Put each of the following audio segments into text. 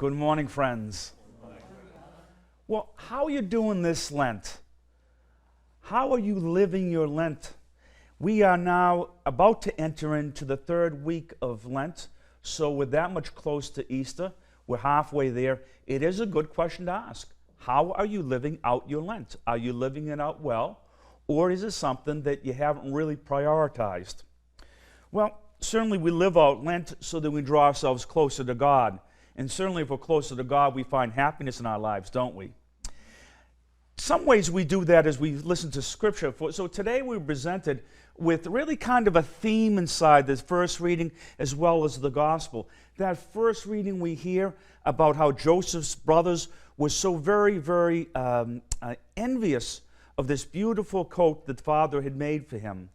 Good morning, friends. Well, how are you doing this Lent? How are you living your Lent? We are now about to enter into the third week of Lent, so we're that much close to Easter. We're halfway there. It is a good question to ask. How are you living out your Lent? Are you living it out well, or is it something that you haven't really prioritized? Well, certainly we live out Lent so that we draw ourselves closer to God. And certainly if we're closer to God, we find happiness in our lives, don't we? Some ways we do that as we listen to Scripture. So today we're presented with really kind of a theme inside this first reading as well as the Gospel. That first reading we hear about how Joseph's brothers were so very, very envious of this beautiful coat that the father had made for him.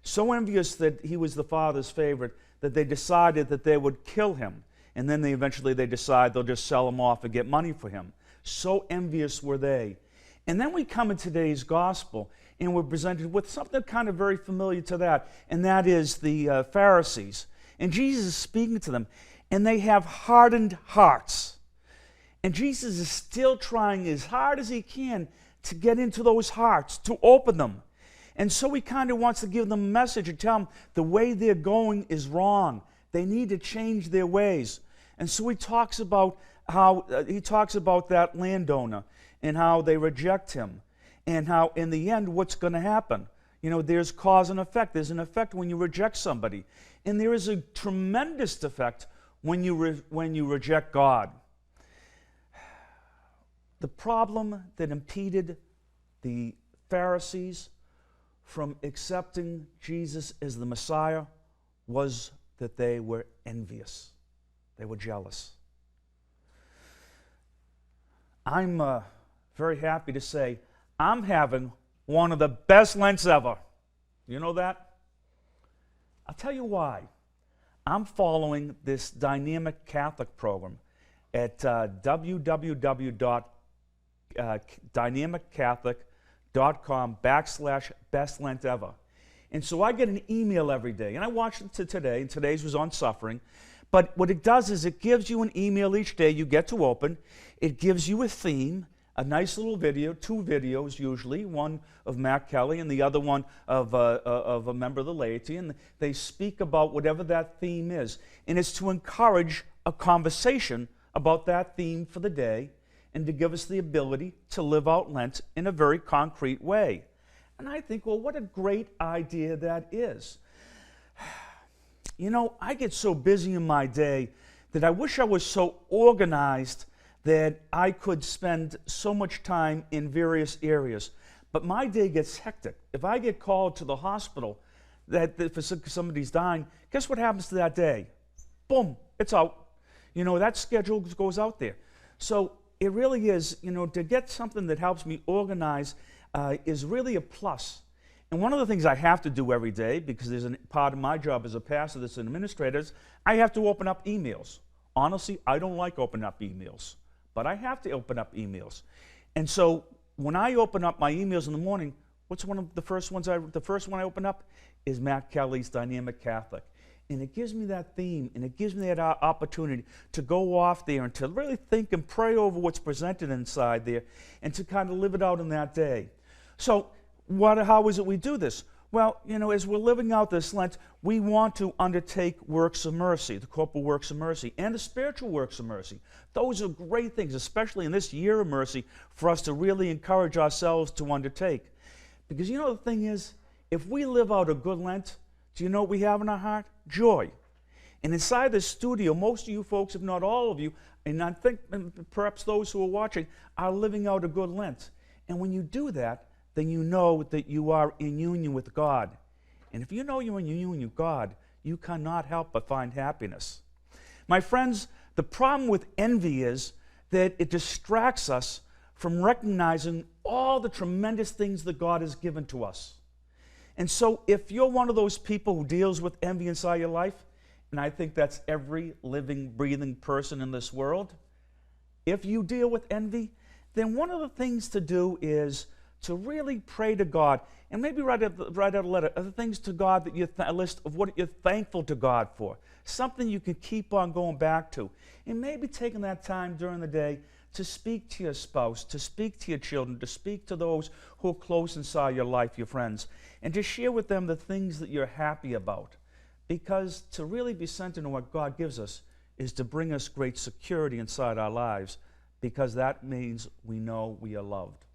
So envious that he was the father's favorite that they decided that they would kill him. And then they decide they'll just sell him off and get money for him. So envious were they. And then we come in today's gospel, and we're presented with something kind of very familiar to that, and that is the Pharisees. And Jesus is speaking to them, and they have hardened hearts. And Jesus is still trying as hard as he can to get into those hearts, to open them. And so he kind of wants to give them a message and tell them the way they're going is wrong. They need to change their ways. And so he talks about that landowner and how they reject him and how in the end what's going to happen. You know, there's cause and effect. There's an effect when you reject somebody. And there is a tremendous effect when you reject God. The problem that impeded the Pharisees from accepting Jesus as the Messiah was that they were envious. They were jealous. I'm very happy to say I'm having one of the best Lents ever. You know that? I'll tell you why. I'm following this dynamic Catholic program at www.dynamiccatholic.com/bestlent-ever. And so I get an email every day, and I watched it today, and today's was on suffering. But what it does is it gives you an email each day you get to open. It gives you a theme, a nice little video, 2 videos usually, one of Matt Kelly and the other one of a member of the laity, and they speak about whatever that theme is. And it's to encourage a conversation about that theme for the day and to give us the ability to live out Lent in a very concrete way. And I think, well, what a great idea that is. You know, I get so busy in my day that I wish I was so organized that I could spend so much time in various areas. But my day gets hectic. If I get called to the hospital that for somebody's dying, guess what happens to that day? Boom, it's out. You know, that schedule goes out there. So it really is, you know, to get something that helps me organize is really a plus. And one of the things I have to do every day, because there's a part of my job as a pastor that's an administrator, is I have to open up emails. Honestly, I don't like opening up emails, but I have to open up emails. And so when I open up my emails in the morning, what's one of the first ones the first one I open up is Matt Kelly's Dynamic Catholic. And it gives me that theme, and it gives me that opportunity to go off there and to really think and pray over what's presented inside there and to kind of live it out in that day. So how is it we do this? Well, you know, as we're living out this Lent, we want to undertake works of mercy, the corporal works of mercy, and the spiritual works of mercy. Those are great things, especially in this year of mercy, for us to really encourage ourselves to undertake. Because you know the thing is, if we live out a good Lent, do you know what we have in our heart? Joy. And inside this studio, most of you folks, if not all of you, and I think perhaps those who are watching, are living out a good Lent. And when you do that, then you know that you are in union with God. And if you know you're in union with God, you cannot help but find happiness. My friends, the problem with envy is that it distracts us from recognizing all the tremendous things that God has given to us. And so if you're one of those people who deals with envy inside your life, and I think that's every living, breathing person in this world, if you deal with envy, then one of the things to do is to really pray to God and maybe write out a letter of the things to God that a list of what you're thankful to God for. something you can keep on going back to. And maybe taking that time during the day to speak to your spouse, to speak to your children, to speak to those who are close inside your life, your friends, and to share with them the things that you're happy about. Because to really be centered in what God gives us is to bring us great security inside our lives, because that means we know we are loved.